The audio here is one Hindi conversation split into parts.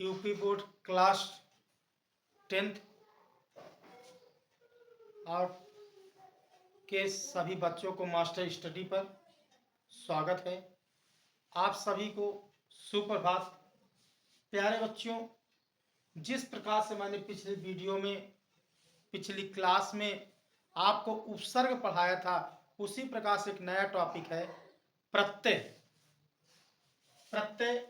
यूपी बोर्ड क्लास 10th और के सभी बच्चों को मास्टर स्टडी पर स्वागत है। आप सभी को सुप्रभात। प्यारे बच्चों, जिस प्रकार से मैंने पिछले वीडियो में पिछली क्लास में आपको उपसर्ग पढ़ाया था, उसी प्रकार से एक नया टॉपिक है प्रत्यय। प्रत्यय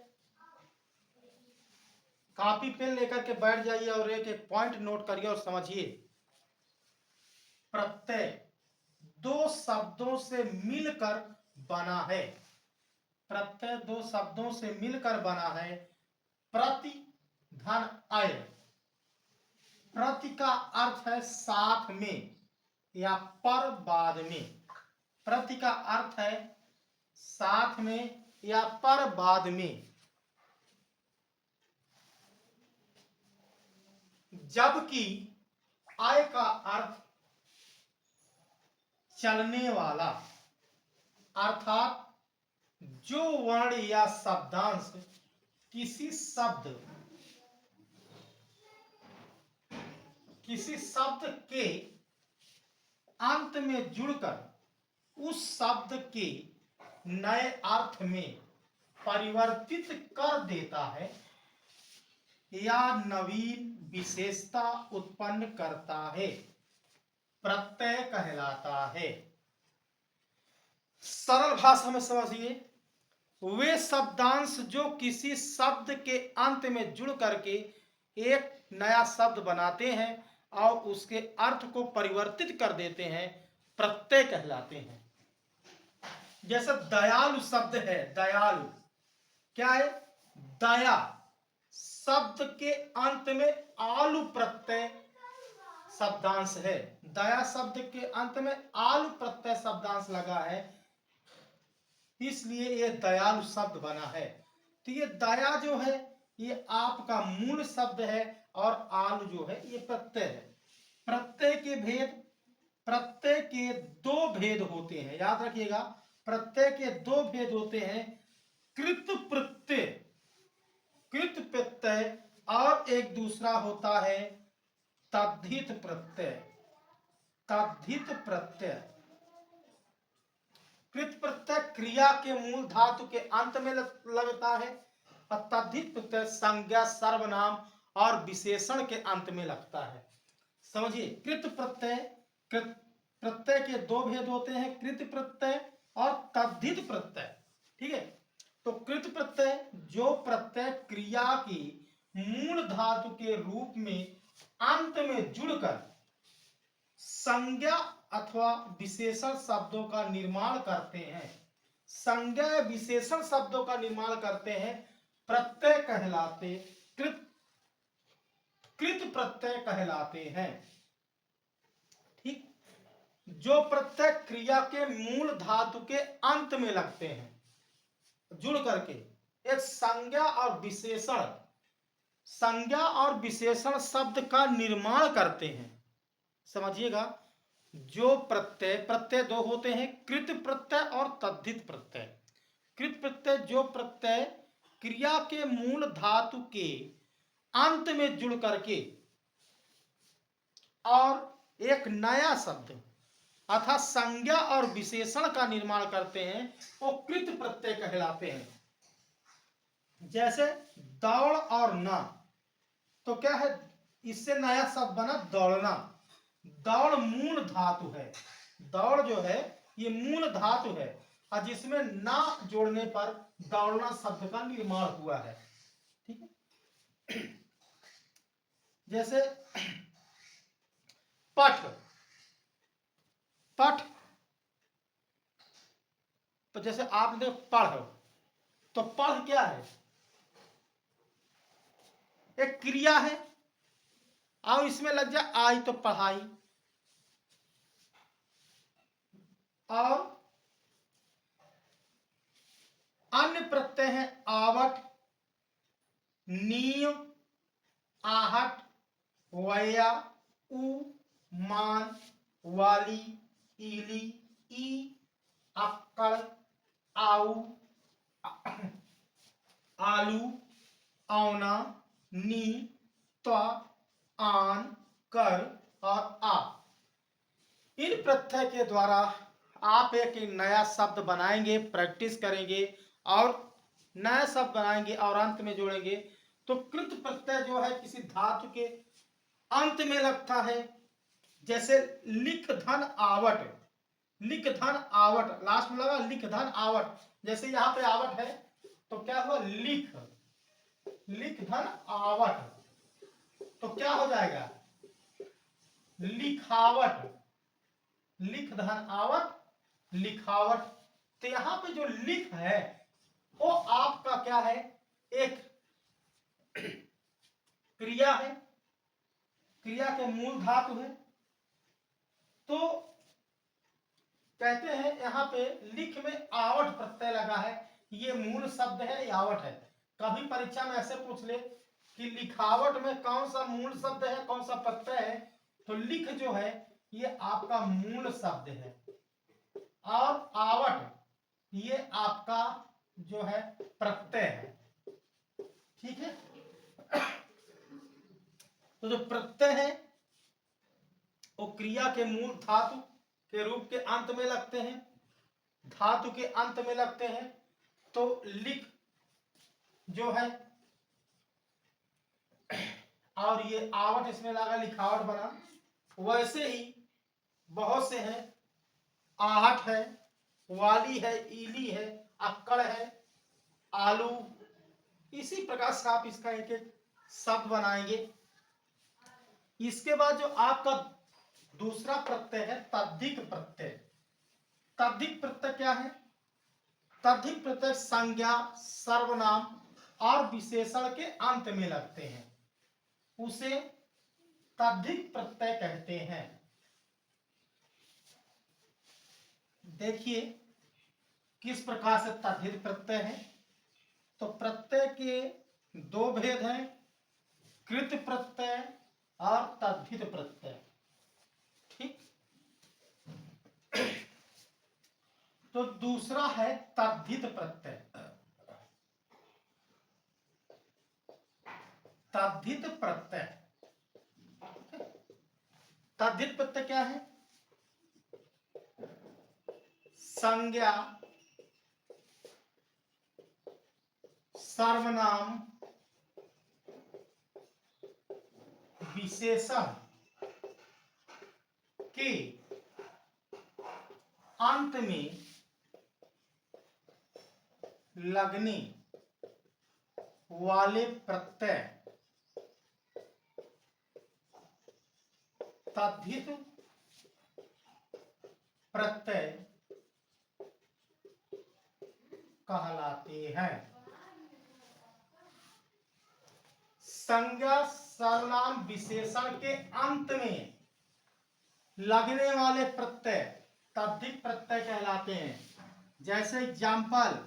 कॉपी पेन लेकर के बैठ जाइए और एक एक पॉइंट नोट करिए और समझिए। प्रत्यय दो शब्दों से मिलकर बना है। प्रत्यय दो शब्दों से मिलकर बना है। प्रति धन अय। प्रति का अर्थ है साथ में या पर बाद में। प्रति का अर्थ है साथ में या पर बाद में। जबकि अय का अर्थ चलने वाला, अर्थात जो वर्ण या शब्दांश किसी शब्द के अंत में जुड़कर उस शब्द के नए अर्थ में परिवर्तित कर देता है या नवीन विशेषता उत्पन्न करता है, प्रत्यय कहलाता है। सरल भाषा में समझिए, वे शब्दांश जो किसी शब्द के अंत में जुड़ करके एक नया शब्द बनाते हैं और उसके अर्थ को परिवर्तित कर देते हैं, प्रत्यय कहलाते हैं। जैसे दयालु शब्द है, दयालु क्या है? दया शब्द के अंत में आलु प्रत्यय शब्दांश है। दया शब्द के अंत में आलु प्रत्यय शब्दांश लगा है, इसलिए ये दयालु शब्द बना है। तो ये दया जो है ये आपका मूल शब्द है और आलु जो है ये प्रत्यय है। प्रत्यय के दो भेद होते हैं, याद रखिएगा। प्रत्यय के दो भेद होते हैं, कृत प्रत्यय और एक दूसरा होता है तद्धित प्रत्यय। तद्धित प्रत्यय, कृत प्रत्यय क्रिया के मूल धातु के अंत में लगता है और तद्धित प्रत्यय संज्ञा, सर्वनाम और विशेषण के अंत में लगता है। समझिए, कृत प्रत्यय के दो भेद होते हैं, कृत प्रत्यय और तद्धित प्रत्यय। ठीक है, तो कृत प्रत्यय जो प्रत्यय क्रिया की मूल धातु के रूप में अंत में जुड़कर संज्ञा अथवा विशेषण शब्दों का निर्माण करते हैं, संज्ञा या विशेषण शब्दों का निर्माण करते हैं, प्रत्यय कहलाते, कृत प्रत्यय कहलाते हैं। ठीक, जो प्रत्यय क्रिया के मूल धातु के अंत में लगते हैं, जुड़ करके एक संज्ञा और विशेषण शब्द का निर्माण करते हैं। समझिएगा, जो प्रत्यय दो होते हैं, कृत प्रत्यय और तद्धित प्रत्यय। कृत प्रत्यय जो प्रत्यय क्रिया के मूल धातु के अंत में जुड़ करके और एक नया शब्द अर्थात संज्ञा और विशेषण का निर्माण करते हैं, वो कृत प्रत्यय कहलाते हैं। जैसे दौड़ और ना, तो क्या है? इससे नया शब्द बना दौड़ना। दौड़ मूल धातु है, दौड़ जो है ये मूल धातु है और जिसमें ना जोड़ने पर दौड़ना शब्द का निर्माण हुआ है। ठीक है, जैसे पठ, तो जैसे आपने पढ़, तो पढ़ क्या है? एक क्रिया है और इसमें लग जाए आई तो पढ़ाई। और अन्य प्रत्यय है आवट, नीय, आहट, वया, उ, मान, वाली, ईली, ई, अक्कड़, आऊ, आलू, औना, के द्वारा आप एक नया शब्द बनाएंगे, प्रैक्टिस करेंगे और नया शब्द बनाएंगे और अंत में जोड़ेंगे। तो कृत प्रत्यय जो है किसी धातु के अंत में लगता है। जैसे लिख धन आवट, लिख धन आवट लास्ट में लगा, लिख धन आवट। जैसे यहाँ पे आवट है तो क्या हुआ, लिख, लिख धन आवट, तो क्या हो जाएगा, लिखावट, लिख धन आवट, लिखावट। तो यहां पे जो लिख है वो आपका क्या है, एक क्रिया है, क्रिया के मूल धातु है। तो कहते हैं यहां पे लिख में आवट प्रत्यय लगा है, ये मूल शब्द है, आवट है। कभी परीक्षा में ऐसे पूछ ले कि लिखावट में कौन सा मूल शब्द है, कौन सा प्रत्यय है, तो लिख जो है ये आपका मूल शब्द है और आवट ये आपका जो है प्रत्यय है। ठीक है, तो जो प्रत्यय है वो क्रिया के मूल धातु के रूप के अंत में लगते हैं, धातु के अंत में लगते हैं। तो लिख जो है और ये आवट इसमें लगा, लिखावट बना। वैसे ही बहुत से हैं, आहट है, वाली है, ईली है, अक्कड़ है, आलू। इसी प्रकार से आप इसका एक एक शब्द बनाएंगे। इसके बाद जो आपका दूसरा प्रत्यय है तद्धित प्रत्यय। तद्धित प्रत्यय क्या है, तद्धित प्रत्यय संज्ञा, सर्वनाम और विशेषण के अंत में लगते हैं, उसे तद्धित प्रत्यय कहते हैं। देखिए किस प्रकार से तद्धित प्रत्यय है। तो प्रत्यय के दो भेद हैं, कृत प्रत्यय और तद्धित प्रत्यय। ठीक, तो दूसरा है तद्धित प्रत्यय। तद्धित प्रत्यय, तद्धित प्रत्यय क्या है, संज्ञा, सर्वनाम, विशेषण के अंत में लगने वाले प्रत्यय तद्धित प्रत्यय कहलाते हैं। संज्ञा, सर्वनाम, विशेषण के अंत में लगने वाले प्रत्यय तद्धित प्रत्यय कहलाते हैं। जैसे एग्जाम्पल,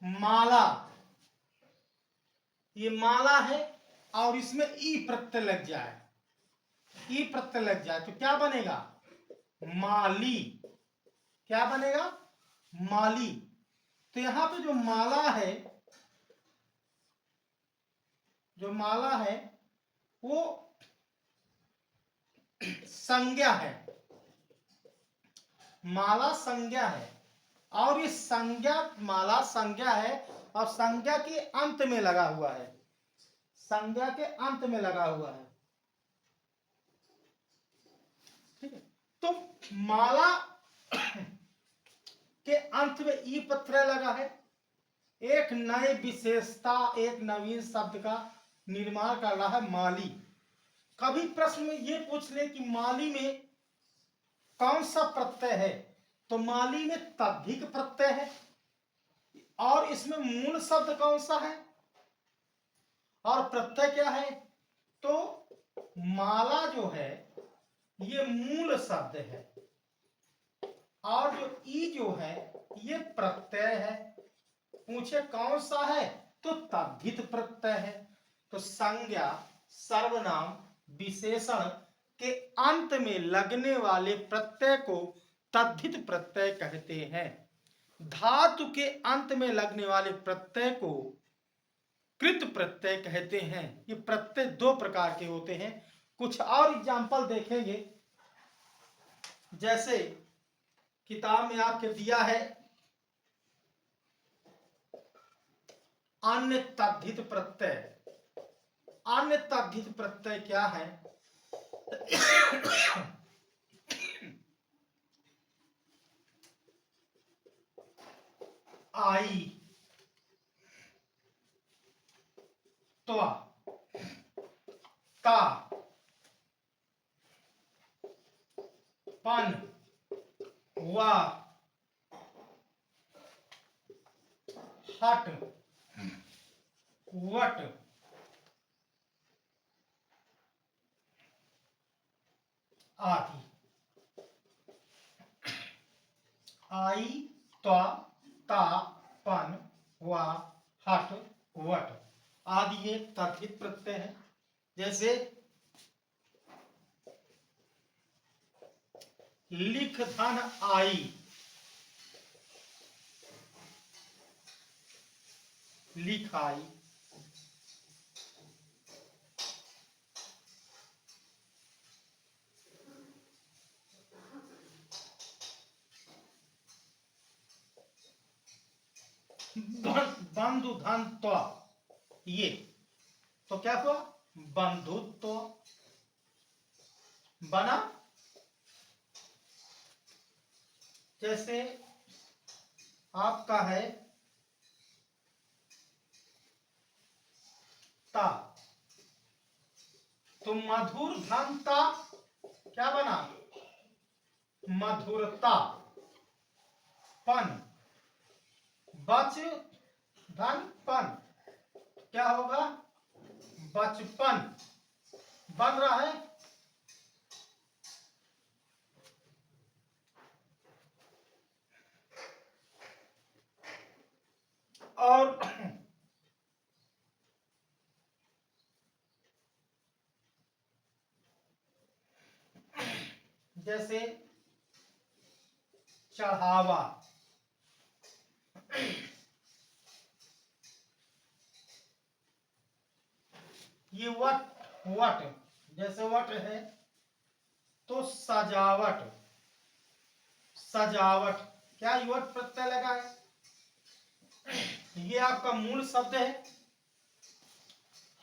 माला, ये माला है और इसमें ई प्रत्यय लग जाए, ई प्रत्यय लग जाए तो क्या बनेगा, माली। क्या बनेगा, माली। तो यहां पे जो माला है, जो माला है वो संज्ञा है, माला संज्ञा है और ये संज्ञा, माला संज्ञा है और संज्ञा के अंत में लगा हुआ है, संज्ञा के अंत में लगा हुआ है। ठीक है, तो माला के अंत में ई प्रत्यय लगा है, एक नई विशेषता, एक नवीन शब्द का निर्माण कर रहा है, माली। कभी प्रश्न में ये पूछ ले कि माली में कौन सा प्रत्यय है, तो माली में तद्धित प्रत्यय है और इसमें मूल शब्द कौन सा है और प्रत्यय क्या है। तो माला जो है ये मूल शब्द है और जो ई जो है ये प्रत्यय है। पूछे कौन सा है, तो तद्धित प्रत्यय है। तो संज्ञा, सर्वनाम, विशेषण के अंत में लगने वाले प्रत्यय को तद्धित प्रत्यय कहते हैं। धातु के अंत में लगने वाले प्रत्यय को कृत प्रत्यय कहते हैं। ये प्रत्यय दो प्रकार के होते हैं। कुछ और एग्जाम्पल देखेंगे, जैसे किताब में आपके दिया है अन्य तद्धित प्रत्यय। अन्य तद्धित प्रत्यय क्या है? आई, त्वा, ता, पन, वा, हट, वट, आदि। आई, त्वा, ता, पन, वा, हट, वट आदि ये तद्धित प्रत्यय है। जैसे लिख धन आई, लिखाई। बंधु धन त्वा, ये तो क्या हुआ? बंधुत्व बना। जैसे आपका है ता, तो मधुर धन ता क्या बना? मधुरता। पन, बच धन पन क्या होगा? बचपन बन रहा है। और जैसे चढ़ावा, ये वट, जैसे वट है तो सजावट। सजावट क्या युवट प्रत्यय लगा है? ये आपका मूल शब्द है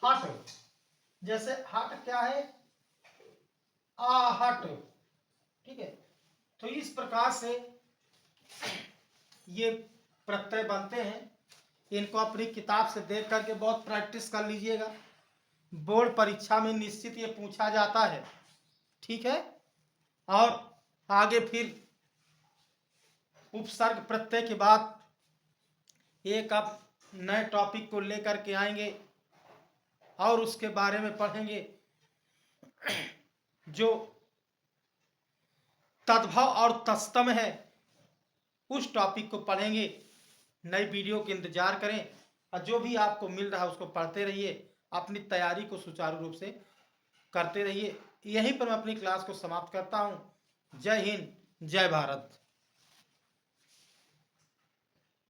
हट। जैसे हट क्या है? आहट। ठीक है, तो इस प्रकार से ये प्रत्यय बनते हैं। इनको अपनी किताब से देख करके बहुत प्रैक्टिस कर लीजिएगा। बोर्ड परीक्षा में निश्चित ये पूछा जाता है। ठीक है, और आगे फिर उपसर्ग प्रत्यय के बाद एक अब नए टॉपिक को लेकर के आएंगे और उसके बारे में पढ़ेंगे। जो तद्भव और तत्सम है उस टॉपिक को पढ़ेंगे। नई वीडियो के इंतजार करें और जो भी आपको मिल रहा है उसको पढ़ते रहिए। अपनी तैयारी को सुचारू रूप से करते रहिए। यहीं पर मैं अपनी क्लास को समाप्त करता हूँ। जय हिंद, जय भारत।